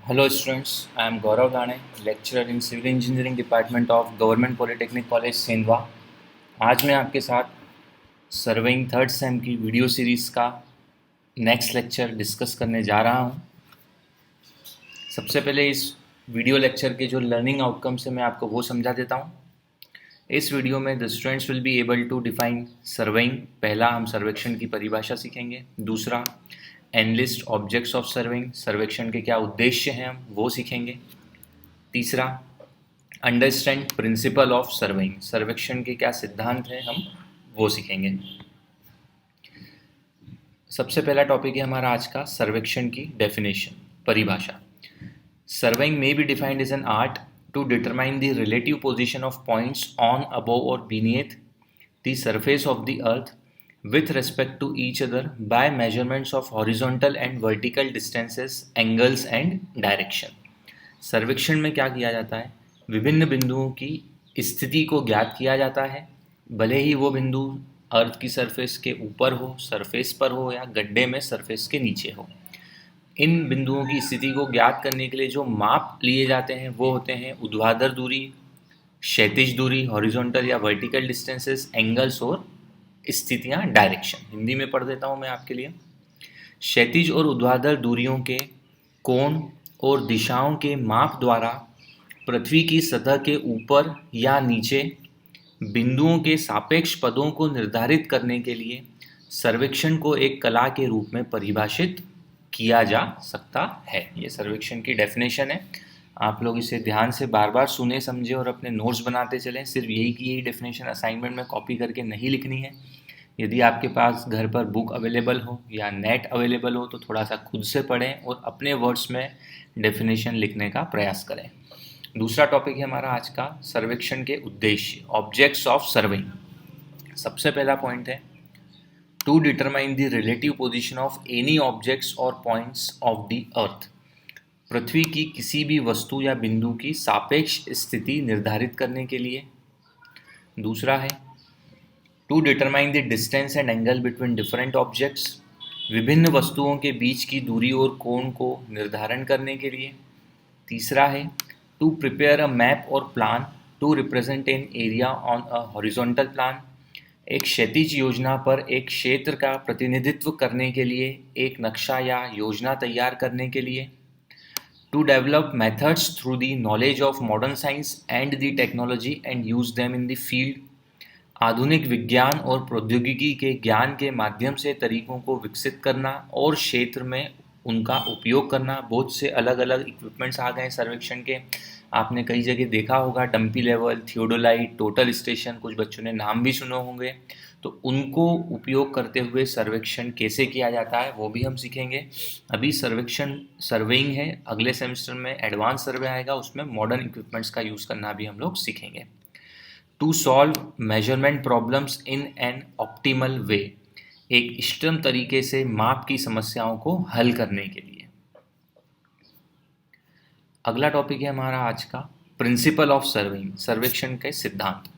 Hello students, I am Gaurav Dane, lecturer in Civil Engineering Department of Government Polytechnic College Sendhwa. आज मैं आपके साथ surveying third same की video series का next lecture discuss करने जा रहा हूं। सबसे पहले इस वीडियो लेक्चर के जो लर्निंग आउटकम्स है मैं आपको वो समझा देता हूं। इस वीडियो में the students will be able to define surveying. पहला हम सर्वेक्षण की परिभाषा सीखेंगे। दूसरा एनलिस्ट ऑब्जेक्ट्स ऑफ सर्वेइंग, सर्वेक्षण के क्या उद्देश्य हैं हम वो सीखेंगे। तीसरा अंडरस्टैंड प्रिंसिपल ऑफ सर्वेइंग, सर्वेक्षण के क्या सिद्धांत हैं हम वो सीखेंगे। सबसे पहला टॉपिक है हमारा आज का सर्वेक्षण की डेफिनेशन, परिभाषा। Surveying may be defined as an art to determine the relative position of points on, above or beneath the surface of the earth with respect to each other by measurements of horizontal and vertical distances, angles and direction। सर्वेक्षण में क्या किया जाता है, विभिन्न बिंदुओं की स्थिति को ज्ञात किया जाता है, भले ही वो बिंदु अर्थ की सरफेस के ऊपर हो, सरफेस पर हो या गड्ढे में सरफेस के नीचे हो। इन बिंदुओं की स्थिति को ज्ञात करने के लिए जो माप लिए जाते हैं वो होते हैं ऊर्ध्वाधर दूरी, क्षैतिज दूरी, हॉरिजॉन्टल या वर्टिकल डिस्टेंसेस, एंगल्स और स्थितियां, डायरेक्शन। हिंदी में पढ़ देता हूं मैं आपके लिए। क्षैतिज और ऊर्ध्वाधर दूरियों के कोण और दिशाओं के माप द्वारा पृथ्वी की सतह के ऊपर या नीचे बिंदुओं के सापेक्ष पदों को निर्धारित करने के लिए सर्वेक्षण को एक कला के रूप में परिभाषित किया जा सकता है। ये सर्वेक्षण की डेफिनेशन है। आप लोग इसे ध्यान से बार बार सुने, समझे और अपने नोट्स बनाते चलें। सिर्फ यही की यही डेफिनेशन असाइनमेंट में कॉपी करके नहीं लिखनी है। यदि आपके पास घर पर बुक अवेलेबल हो या नेट अवेलेबल हो तो थोड़ा सा खुद से पढ़ें और अपने वर्ड्स में डेफिनेशन लिखने का प्रयास करें। दूसरा टॉपिक है हमारा आज का सर्वेक्षण के उद्देश्य, ऑब्जेक्ट्स ऑफ सर्वेइंग। सबसे पहला पॉइंट है to determine the relative position of any objects और पॉइंट्स ऑफ द अर्थ, पृथ्वी की किसी भी वस्तु या बिंदु की सापेक्ष स्थिति निर्धारित करने के लिए। दूसरा है to determine the distance and angle between different objects, विभिन्न वस्तुओं के बीच की दूरी और कोण को निर्धारण करने के लिए। तीसरा है टू प्रिपेयर अ मैप और plan to represent an area on a horizontal plan, एक क्षैतिज योजना पर एक क्षेत्र का प्रतिनिधित्व करने के लिए एक नक्शा या योजना तैयार करने के लिए। To develop methods through the knowledge of modern science and the technology and use them in the field, आधुनिक विज्ञान और प्रौद्योगिकी के ज्ञान के माध्यम से तरीकों को विकसित करना और क्षेत्र में उनका उपयोग करना। बहुत से अलग अलग इक्विपमेंट्स आ गए हैं सर्वेक्षण के। आपने कई जगह देखा होगा, dumpy level, theodolite, total station, कुछ बच्चों ने नाम भी सुने होंगे। तो उनको उपयोग करते हुए सर्वेक्षण कैसे किया जाता है वो भी हम सीखेंगे। अभी सर्वेक्षण सर्वेइंग है, अगले सेमेस्टर में एडवांस सर्वे आएगा, उसमें मॉडर्न इक्विपमेंट्स का यूज़ करना भी हम लोग सीखेंगे। To solve measurement problems in an optimal way, एक इष्टतम तरीके से माप की समस्याओं को हल करने के लिए। अगला टॉपिक है हमारा आज का प्रिंसिपल ऑफ सर्वेइंग, सर्वेक्षण के सिद्धांत।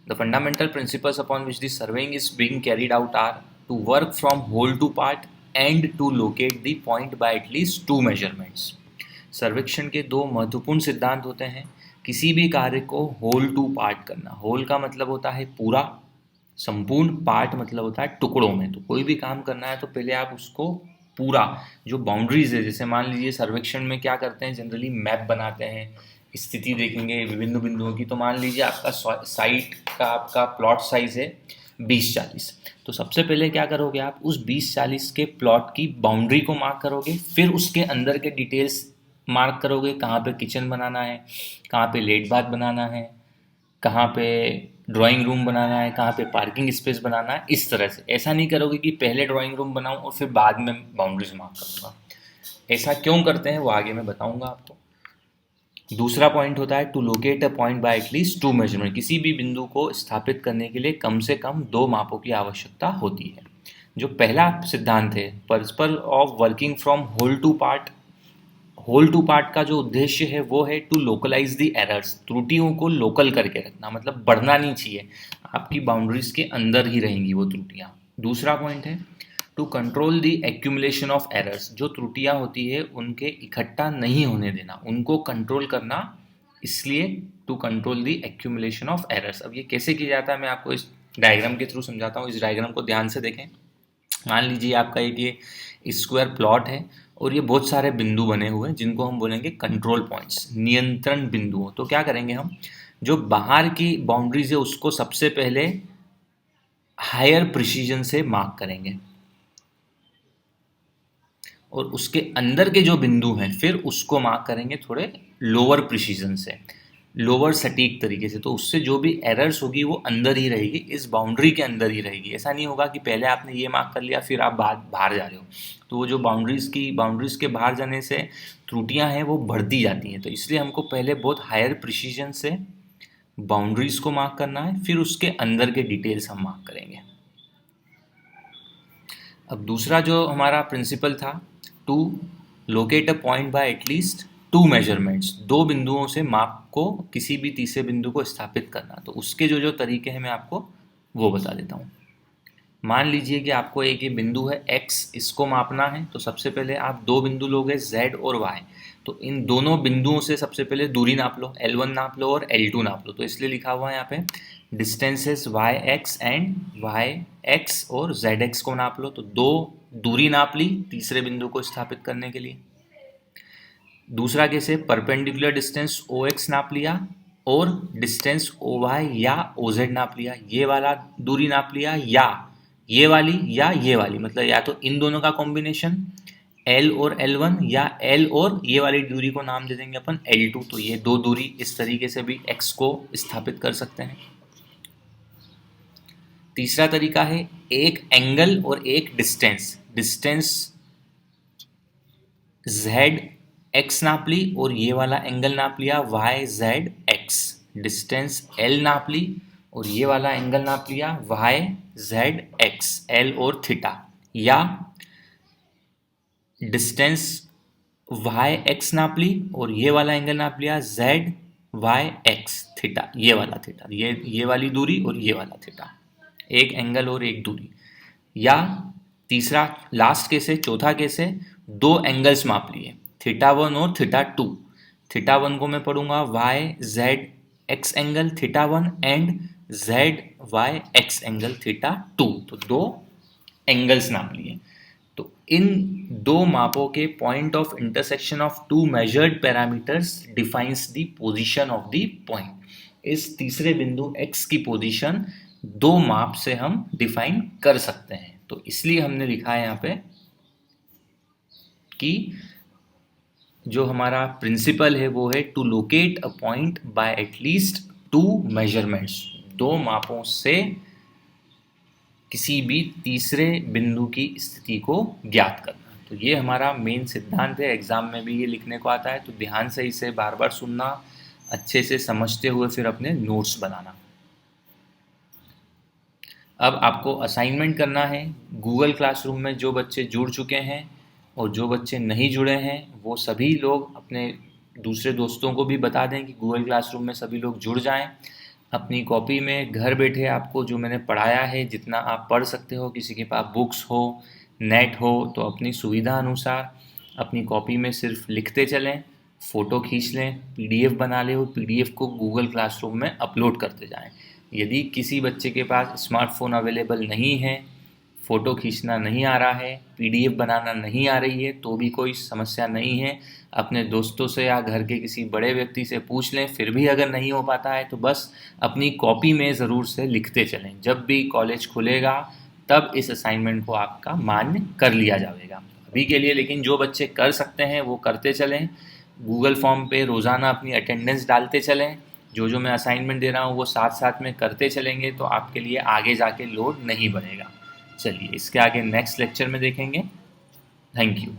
The fundamental principles upon which the surveying is being carried out are to work from whole to part and to locate the point by at least 2 measurements. सर्वेक्षण के 2 महत्वपूर्ण सिद्धांत होते हैं। किसी भी कार्य को होल टू पार्ट करना, होल का मतलब होता है पूरा, संपूर्ण, पार्ट मतलब होता है टुकड़ों में। तो कोई भी काम करना है तो पहले आप उसको पूरा, जो बाउंड्रीज है, जैसे मान लीजिए सर्वेक्षण में क्या करते हैं, जनरली मैप बनाते हैं, स्थिति देखेंगे विभिन्न बिंदुओं की। तो मान लीजिए आपका साइट का आपका प्लॉट साइज है 20-40, तो सबसे पहले क्या करोगे, आप उस 20-40 के प्लॉट की बाउंड्री को मार्क करोगे, फिर उसके अंदर के डिटेल्स मार्क करोगे, कहाँ पे किचन बनाना है, कहाँ पे लेट बाथ बनाना है, कहाँ पे ड्राइंग रूम बनाना है, कहाँ पे पार्किंग स्पेस बनाना है। इस तरह से ऐसा नहीं करोगे कि पहले ड्राइंग रूम बनाऊं और फिर बाद में बाउंड्रीज मार्क करूँगा। ऐसा क्यों करते हैं वो आगे मैं बताऊंगा आपको। दूसरा पॉइंट होता है to locate a point by at least 2 measurement, किसी भी बिंदु को स्थापित करने के लिए कम से कम 2 मापों की आवश्यकता होती है। जो पहला सिद्धांत है principle of working from whole to part, whole to part का जो उद्देश्य है वो है टू लोकलाइज द एरर्स, त्रुटियों को लोकल करके रखना, मतलब बढ़ना नहीं चाहिए, आपकी बाउंड्रीज के अंदर ही रहेंगी वो त्रुटियां। दूसरा पॉइंट है to control the accumulation of errors, जो त्रुटियां होती है उनके इकट्ठा नहीं होने देना, उनको कंट्रोल करना, इसलिए to control the accumulation of errors. अब ये कैसे किया जाता है मैं आपको इस डायग्राम के थ्रू समझाता हूँ। इस डायग्राम को ध्यान से देखें। मान लीजिए आपका एक ये स्क्वायर प्लॉट है और ये बहुत सारे बिंदु बने हुए हैं जिनको हम बोलेंगे कंट्रोल पॉइंट्स, नियंत्रण बिंदु। तो क्या करेंगे हम, जो बाहर की बाउंड्रीज है उसको सबसे पहले हायर प्रिसीजन से मार्क करेंगे और उसके अंदर के जो बिंदु हैं फिर उसको मार्क करेंगे थोड़े लोअर प्रिसीजन से, लोअर सटीक तरीके से। तो उससे जो भी एरर्स होगी वो अंदर ही रहेगी, इस बाउंड्री के अंदर ही रहेगी। ऐसा नहीं होगा कि पहले आपने ये मार्क कर लिया फिर आप बाहर जा रहे हो, तो वो जो बाउंड्रीज के बाहर जाने से त्रुटियां हैं वो बढ़ती जाती हैं। तो इसलिए हमको पहले बहुत हायर प्रिसीजन से बाउंड्रीज को मार्क करना है, फिर उसके अंदर के डिटेल्स हम मार्क करेंगे। अब दूसरा जो हमारा प्रिंसिपल था, to locate a point by at least two measurements, दो बिंदुओं से माप को किसी भी तीसरे बिंदु को स्थापित करना। तो उसके जो जो तरीके हैं मैं आपको वो बता देता हूँ। मान लीजिए कि आपको एक ये बिंदु है x, इसको मापना है। तो सबसे पहले आप दो बिंदु लोगे z और y। तो इन दोनों बिंदुओं से सबसे पहले दूरी नाप लो, L1 नाप लो और L2 नाप लो। तो इसलिए लिखा हुआ है यहाँ पे डिस्टेंसेस yx एंड yx और zx को नाप लो। तो दो दूरी नाप ली तीसरे बिंदु को स्थापित करने के लिए। दूसरा केस है परपेंडिकुलर डिस्टेंस OX नाप लिया और डिस्टेंस OY या OZ नाप लिया। ये वाला दूरी नाप लिया या ये वाली, मतलब या तो इन दोनों का कॉम्बिनेशन L और L1 या L और ये वाली दूरी को नाम दे देंगे अपन L2। तो ये दो दूरी इस तरीके से भी x को स्थापित कर सकते हैं। तीसरा तरीका है एक एंगल और एक डिस्टेंस z x नाप ली और ये वाला एंगल नाप लिया y z x। Distance L नाप ली और ये वाला एंगल नाप लिया y z x, L और थीटा। या डिस्टेंस y x नाप ली और ये वाला एंगल नाप लिया z y x थीटा, ये वाला थीटा, ये वाली दूरी और ये वाला थीटा, एक एंगल और एक दूरी। या तीसरा लास्ट केस है, चौथा केस है, दो एंगल्स माप लिए θ1 और θ2। θ1 को मैं पढ़ूंगा y z x angle θ1 and z y x angle θ2। तो दो एंगल्स नाप लिए। तो इन दो मापों के point of intersection of two measured parameters defines the position of the point. इस तीसरे बिंदु x की पोजीशन दो माप से हम डिफाइन कर सकते हैं। तो इसलिए हमने लिखा है यहाँ पे कि जो हमारा प्रिंसिपल है वो है to locate a point by at least two measurements, दो मापों से किसी भी तीसरे बिंदु की स्थिति को ज्ञात करना। तो ये हमारा मेन सिद्धांत है, एग्जाम में भी ये लिखने को आता है। तो ध्यान से इसे बार बार सुनना, अच्छे से समझते हुए फिर अपने नोट्स बनाना। अब आपको असाइनमेंट करना है। गूगल क्लासरूम में जो बच्चे जुड़ चुके हैं और जो बच्चे नहीं जुड़े हैं वो सभी लोग अपने दूसरे दोस्तों को भी बता दें कि गूगल क्लासरूम में सभी लोग जुड़ जाएं। अपनी कॉपी में घर बैठे आपको जो मैंने पढ़ाया है जितना आप पढ़ सकते हो, किसी के पास बुक्स हो, नेट हो, तो अपनी सुविधा अनुसार अपनी कॉपी में सिर्फ लिखते चलें, फ़ोटो खींच लें, PDF बना लें और PDF को गूगल क्लासरूम में अपलोड करते जाएं। यदि किसी बच्चे के पास स्मार्टफोन अवेलेबल नहीं है, फ़ोटो खींचना नहीं आ रहा है, PDF बनाना नहीं आ रही है, तो भी कोई समस्या नहीं है। अपने दोस्तों से या घर के किसी बड़े व्यक्ति से पूछ लें। फिर भी अगर नहीं हो पाता है तो बस अपनी कॉपी में ज़रूर से लिखते चलें। जब भी कॉलेज खुलेगा तब इस असाइनमेंट को आपका मान्य कर लिया जाएगा। अभी के लिए लेकिन जो बच्चे कर सकते हैं वो करते चलें। गूगल फॉर्म पे रोज़ाना अपनी अटेंडेंस डालते चलें। जो मैं असाइनमेंट दे रहा हूँ वो साथ साथ में करते चलेंगे तो आपके लिए आगे जाके लोड नहीं बढ़ेगा। चलिए इसके आगे नेक्स्ट लेक्चर में देखेंगे। Thank you.